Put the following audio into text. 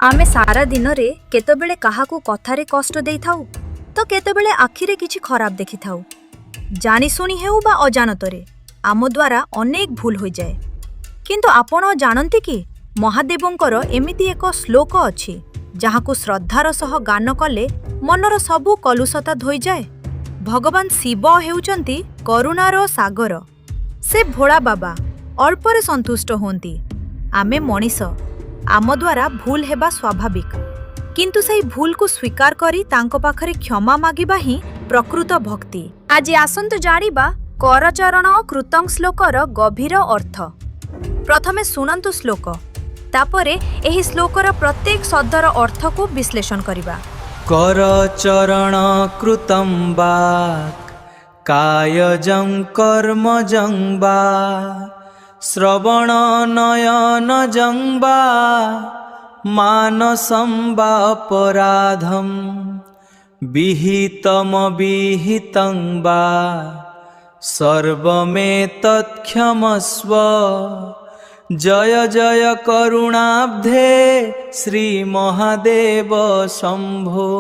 आमे सारा दिन रे केतबेले काहाकू कथारे कष्ट देई थाउ तो केतबेले आखिरे किछि खराब देखि थाउ। जानी सुनी हेउ बा अजानतरे आम द्वारा अनेक भूल हो जाए। किंतु आपण जानती कि महादेवंकर एमिति एक श्लोक अछि जहाकू श्रद्धार सह गान कले मनर सबु कलुषता धोई जाए। भगवान शिव हेउचंती करुणार सागर। से भोला बाबा अल्परे संतुष्ट होंती। आमे मनीष आम द्वारा भूल हेबा स्वाभाविक, किंतु सही भूल को स्वीकार करी तांको पाखरे क्षमा मागिबा ही प्रकृत भक्ति। आज आसंतु जानिबा करचरण कृतं श्लोकर गभीर अर्थ। प्रथमे सुनंतु श्लोक, तापरे एही श्लोकर प्रत्येक शब्दर अर्थ को विश्लेषण करिबा। करचरण कृतं वाक् कायजं कर्मजं वा श्रवण नयनजं वा मानसं वा अपराधं विहितमविहितं वा सर्वमेतत् क्षमस्व। जय जय करुणाब्धे श्री महादेव शंभो।